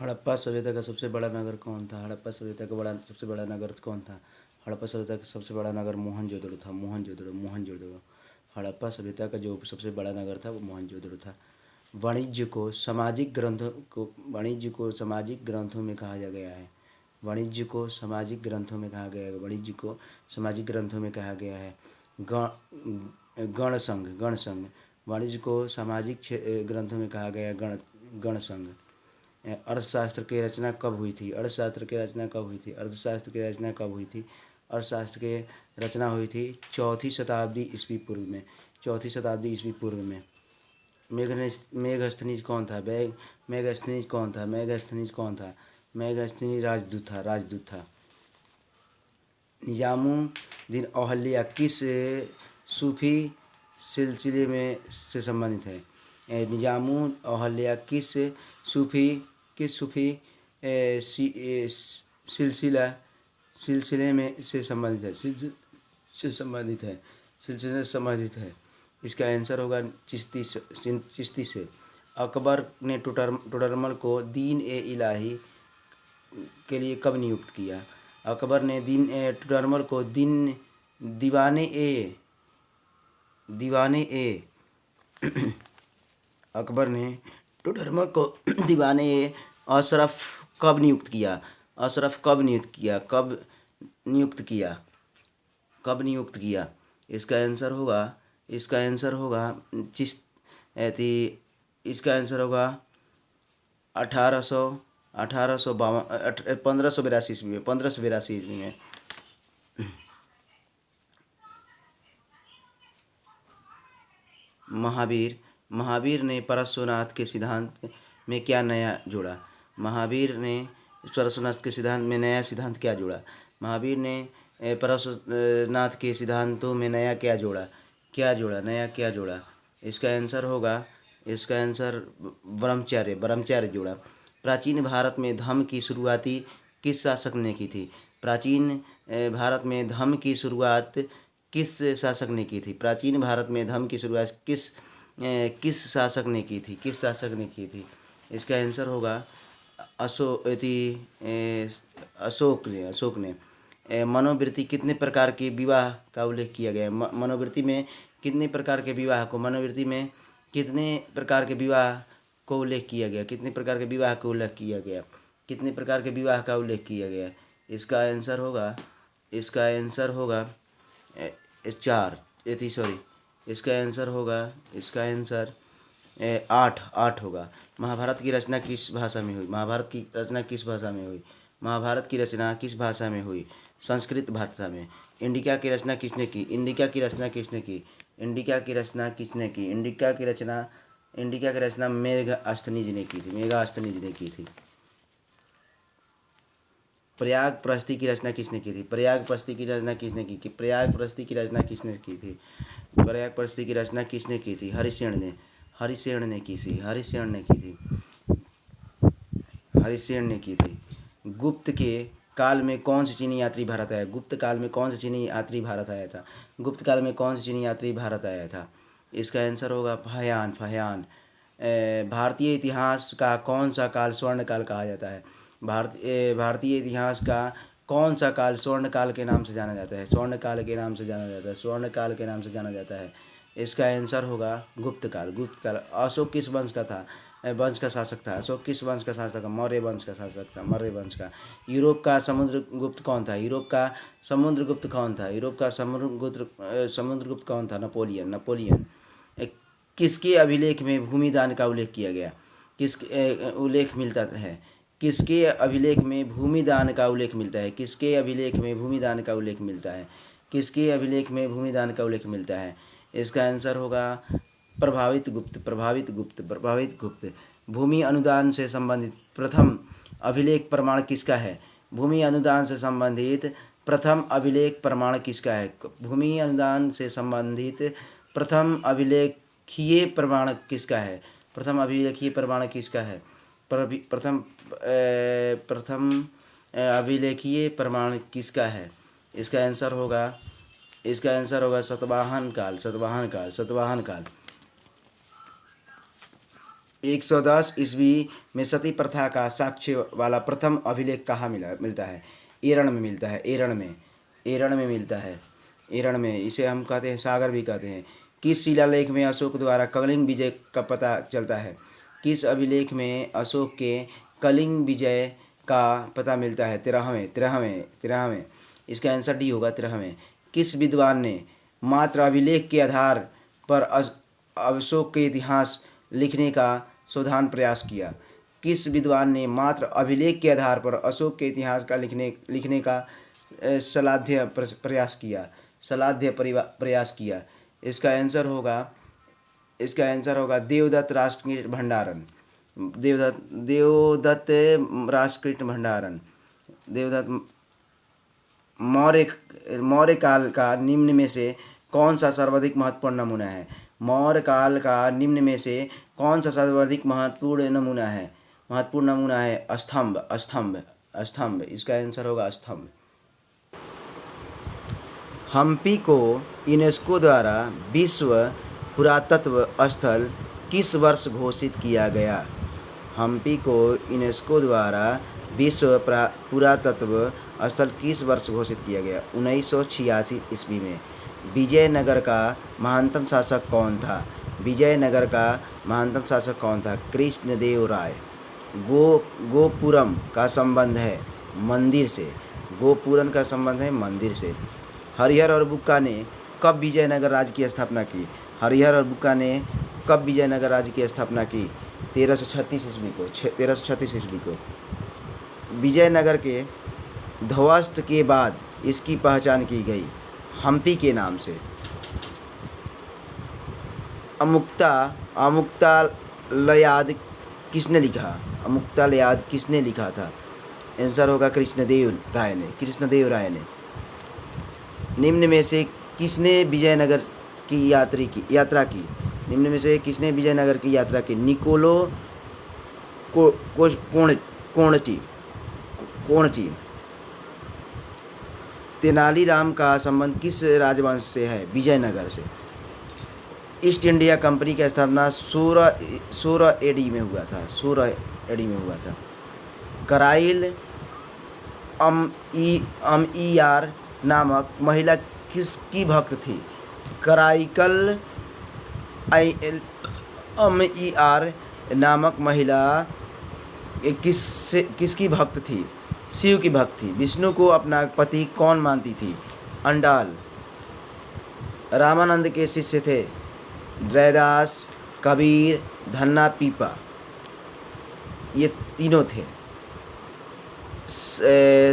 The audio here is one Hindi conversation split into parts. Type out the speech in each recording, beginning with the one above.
हड़प्पा सभ्यता का सबसे बड़ा नगर कौन था? हड़प्पा सभ्यता का सबसे बड़ा नगर कौन था? हड़प्पा सभ्यता का सबसे बड़ा नगर मोहनजोदड़ो था। मोहनजोदड़ो। हड़प्पा सभ्यता का जो सबसे बड़ा नगर था वो मोहनजोदड़ो था। वाणिज्य को सामाजिक ग्रंथों में कहा गया है। वाणिज्य को सामाजिक ग्रंथों में कहा गया है। वाणिज्य को सामाजिक ग्रंथों में कहा गया है। गणसंघ। वाणिज्य को सामाजिक ग्रंथों में कहा गया है। गणसंघ। अर्थशास्त्र की रचना कब हुई थी? अर्थशास्त्र की रचना कब हुई थी? अर्थशास्त्र की रचना कब हुई थी? अर्थशास्त्र की रचना हुई थी 4वीं शताब्दी ईस्वी पूर्व में। 4वीं शताब्दी ईस्वी पूर्व में। मेगस्थनीज कौन था? मेगस्थनीज कौन था? मेगस्थनीज राजदूत था। निजामुद्दीन औलिया किस सूफी सिलसिले में से संबंधित है? निजामुद्दीन औलिया किस सूफी सिलसिले में से संबंधित है। इसका आंसर होगा चिश्ती से। अकबर ने टोडरमल को दीन-ए-इलाही के लिए कब नियुक्त किया? अकबर ने टोडरमल को अकबर ने टोडरमल को दीवाने-ए-अशरफ कब नियुक्त किया? इसका आंसर होगा 1582 ईस्वी में। महावीर ने पार्श्वनाथ के सिद्धांत में क्या नया जोड़ा? महावीर ने पार्श्वनाथ के सिद्धांत में नया सिद्धांत क्या जोड़ा? महावीर ने पार्श्वनाथ के सिद्धांतों में नया क्या जोड़ा? इसका आंसर ब्रह्मचर्य जोड़ा। प्राचीन भारत में धम्म की शुरुआती किस शासक ने की थी? प्राचीन भारत में धम्म की शुरुआत किस शासक ने की थी? प्राचीन भारत में धम्म की शुरुआत किस शासक ने की थी? इसका आंसर होगा अशोक ने। मनोवृत्ति कितने प्रकार के विवाह का उल्लेख किया गया है? मनोवृत्ति में कितने प्रकार के विवाह को उल्लेख किया गया? इसका आंसर होगा 4। इसका आंसर 8 होगा। महाभारत की रचना किस भाषा में हुई? संस्कृत भाषा में। इंडिका की रचना किसने की? इंडिका की रचना मेगास्थनीज ने की थी। प्रयागप्रस्ती की रचना किसने की थी? प्रयागप्रस्ती की रचना किसने की थी? हरिशेन ने की थी। गुप्त काल में कौन से चीनी यात्री भारत आया? इसका आंसर होगा फहियान। भारतीय इतिहास का कौन सा काल स्वर्ण काल कहा जाता है? भारतीय इतिहास का कौन सा काल स्वर्ण काल के नाम से जाना जाता है? इसका आंसर होगा गुप्त काल। अशोक किस वंश का शासक था? मौर्य वंश का शासक था। यूरोप का समुद्रगुप्त कौन था? नेपोलियन। किसके अभिलेख में भूमि दान का उल्लेख किया गया? किसके अभिलेख में भूमि दान का उल्लेख मिलता है? इसका आंसर होगा प्रभावित गुप्त। भूमि अनुदान से संबंधित प्रथम अभिलेख प्रमाण किसका है? भूमि अनुदान से संबंधित प्रथम अभिलेखीय प्रमाण किसका है? इसका आंसर होगा सातवाहन काल। 1110 ईस्वी में सती प्रथा का साक्ष्य वाला प्रथम अभिलेख कहाँ मिलता है? एरण में मिलता है। एरण में मिलता है। एरण में, इसे हम कहते हैं सागर भी कहते हैं। किस शिलालेख में अशोक द्वारा कलिंग विजय का पता चलता है? किस अभिलेख में अशोक के कलिंग विजय का पता मिलता है? 13वें। इसका आंसर डी होगा, 13वें। किस विद्वान ने मात्र अभिलेख के आधार पर अशोक के इतिहास लिखने का शोधान प्रयास किया? किस विद्वान ने मात्र अभिलेख के आधार पर अशोक के इतिहास का लिखने का सलाध्य प्रयास किया? इसका आंसर होगा देवदत्त राष्ट्रकृत भंडारण। देवदत्त राष्ट्रकृत भंडारण। देवदत्त। मौर्य काल का निम्न में से कौन सा सर्वाधिक महत्वपूर्ण नमूना है? मौर्य काल का निम्न में से कौन सा सर्वाधिक महत्वपूर्ण नमूना है? स्तंभ। इसका आंसर होगा स्तंभ। हम्पी को यूनेस्को द्वारा विश्व पुरातत्व स्थल किस वर्ष घोषित किया गया? हम्पी को यूनेस्को द्वारा विश्व पुरातत्व स्थल किस वर्ष घोषित किया गया? 1986 ईस्वी में। विजयनगर का महानतम शासक कौन था? कृष्णदेवराय। गोपुरम का संबंध है मंदिर से। हरिहर और बुक्का ने कब विजयनगर राज्य की स्थापना की? 1336 ईस्वी को। विजयनगर के ध्वस्त के बाद इसकी पहचान की गई हम्पी के नाम से। अमुक्तालयाद किसने लिखा था? आंसर होगा कृष्णदेवराय ने। निम्न में से किसने विजयनगर की यात्रा की? निकोलो कोणटी। तेनालीराम का संबंध किस राजवंश से है? विजयनगर से। ईस्ट इंडिया कंपनी की स्थापना 16 एडी में हुआ था। कराइल अमईयार नामक महिला किसकी भक्त थी? कराइकल अमईयार नामक महिला किसकी भक्त थी? शिव की भक्त थी। विष्णु को अपना पति कौन मानती थी? अंडाल। रामानंद के शिष्य थे रैदास, कबीर, धन्ना पीपा, ये तीनों थे।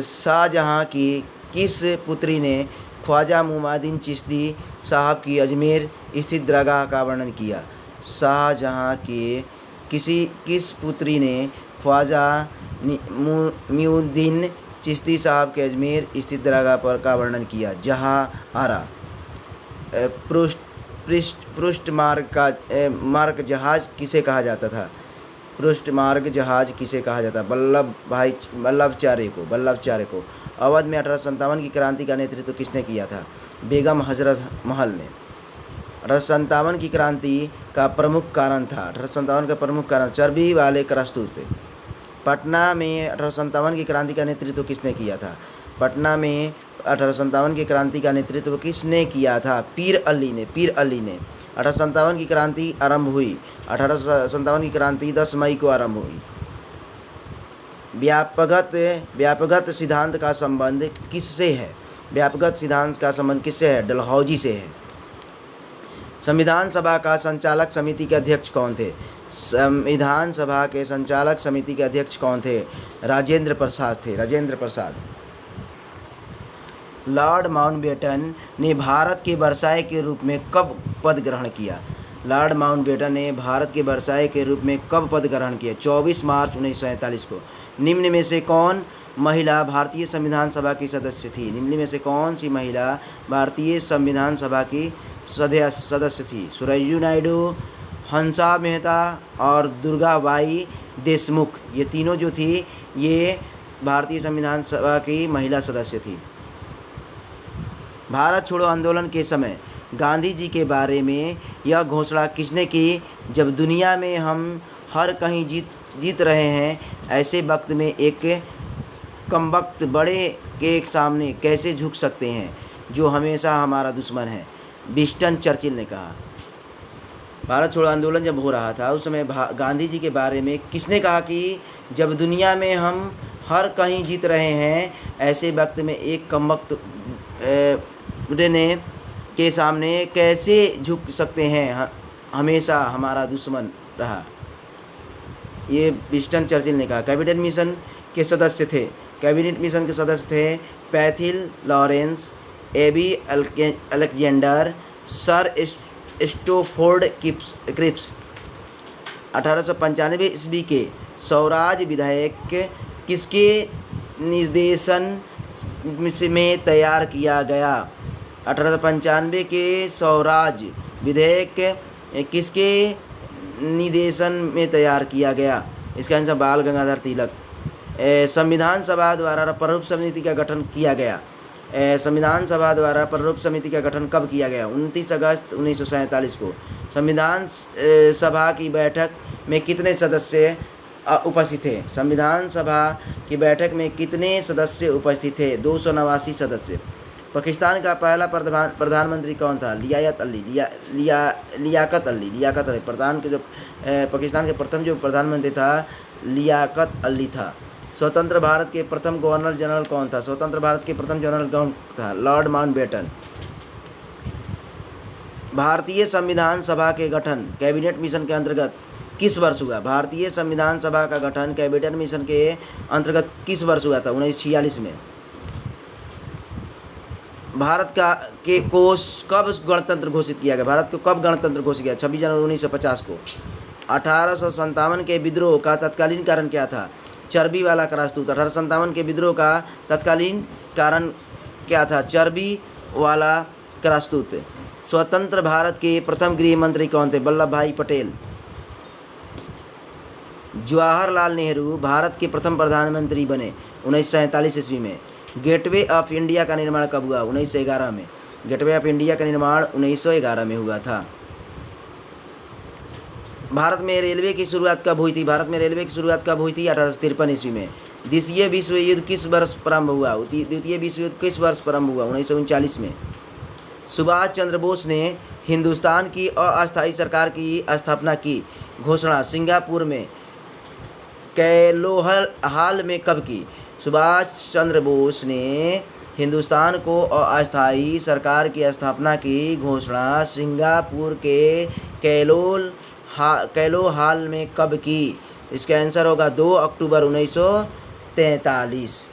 शाहजहां की किस पुत्री ने ख्वाजा मुइनुद्दीन चिश्ती साहब की अजमेर स्थित दरगाह का वर्णन किया? शाहजहां के किस पुत्री ने ख्वाजा मुइनुद्दीन चिश्ती साहब के अजमेर स्थित दरगाह पर का वर्णन किया? जहाआरा। पृष्ठ मार्ग जहाज किसे कहा जाता था? वल्लभचार्य को। अवध में 1857 की क्रांति का नेतृत्व किसने किया था? बेगम हजरत महल ने। 1857 की क्रांति का प्रमुख कारण चर्बी वाले करतूत। पटना में 1857 की क्रांति का नेतृत्व किसने किया था? पटना में 1857 की क्रांति का नेतृत्व किसने किया था? पीर अली ने। 1857 की क्रांति आरंभ हुई। 1857 की क्रांति 10 मई को आरंभ हुई। व्यापकगत सिद्धांत का संबंध किससे है? डलहौजी से है। संविधान सभा का संचालक समिति के अध्यक्ष कौन थे? राजेंद्र प्रसाद। लॉर्ड माउंटबेटन ने भारत के वर्साय के रूप में कब पद ग्रहण किया? 24 मार्च 1947 को। निम्न में से कौन महिला भारतीय संविधान सभा की सदस्य थी? सदस्य थी? सुरयू नायडू, हंसा मेहता और दुर्गाबाई देशमुख, ये तीनों जो थी ये भारतीय संविधान सभा की महिला सदस्य थी। भारत छोड़ो आंदोलन के समय गांधी जी के बारे में यह घोषणा किसने की? जब दुनिया में हम हर कहीं जीत रहे हैं, ऐसे वक्त में एक कमबख्त बड़े के सामने कैसे झुक सकते हैं जो हमेशा हमारा दुश्मन है, विंस्टन चर्चिल ने कहा। भारत छोड़ो आंदोलन जब हो रहा था उस समय गांधी जी के बारे में किसने कहा कि जब दुनिया में हम हर कहीं जीत रहे हैं, ऐसे वक्त में एक कमबख्त ने के सामने कैसे झुक सकते हैं, हमेशा हमारा दुश्मन रहा, ये विंस्टन चर्चिल ने कहा। कैबिनेट मिशन के सदस्य थे Pethick Lawrence, AB Alexander, sir Stafford Cripps. 1895 ईस्वी के स्वराज विधेयक किसके निर्देशन में तैयार किया गया? 1895 के स्वराज विधेयक किसके निर्देशन में तैयार किया गया? इसका आंसर बाल गंगाधर तिलक। संविधान सभा द्वारा प्रारूप समिति का गठन किया गया। संविधान सभा द्वारा प्रारूप समिति का गठन कब किया गया? 29 अगस्त 1947 को। संविधान सभा की बैठक में कितने सदस्य उपस्थित थे? संविधान सभा की बैठक में कितने सदस्य उपस्थित थे? 289 सदस्य। पाकिस्तान का पहला प्रधानमंत्री कौन था? लियाकत अली। पाकिस्तान के प्रथम जो प्रधानमंत्री था लियाकत अली था। स्वतंत्र भारत के प्रथम गवर्नर जनरल कौन था? स्वतंत्र भारत के प्रथम जनरल कौन था? Lord Mountbatten. भारतीय संविधान सभा के गठन कैबिनेट मिशन के अंतर्गत किस वर्ष हुआ? भारतीय संविधान सभा का गठन कैबिनेट मिशन के अंतर्गत किस वर्ष हुआ था? 1946 में। भारत को कब गणतंत्र घोषित किया गया? भारत को कब गणतंत्र घोषित किया? 26 जनवरी 1950 को। 1857 के विद्रोह का तत्कालीन कारण क्या था? चर्बी वाला करास्तूत। 1857 के विद्रोह का तत्कालीन कारण क्या था? चर्बी वाला करास्तूत। स्वतंत्र भारत के प्रथम गृह मंत्री कौन थे? वल्लभ भाई पटेल। जवाहरलाल नेहरू भारत के प्रथम प्रधानमंत्री बने 1947 ईस्वी में। गेटवे ऑफ इंडिया का निर्माण कब हुआ? 1911 में। गेटवे ऑफ इंडिया का निर्माण 1911 में हुआ था। भारत में रेलवे की शुरुआत कब हुई थी? भारत में रेलवे की शुरुआत कब हुई थी? 1853 ईस्वी में। द्वितीय विश्व युद्ध किस वर्ष प्रारंभ हुआ? द्वितीय विश्व युद्ध किस वर्ष प्रारंभ हुआ? 1939 में। सुभाष चंद्र बोस ने हिंदुस्तान की अस्थायी सरकार की स्थापना की घोषणा सिंगापुर में कैलोहाल में कब की? सुभाष चंद्र बोस ने हिंदुस्तान को अस्थायी सरकार की स्थापना की घोषणा सिंगापुर के कैलोहाल में कब की? इसका आंसर होगा 2 अक्टूबर 1943।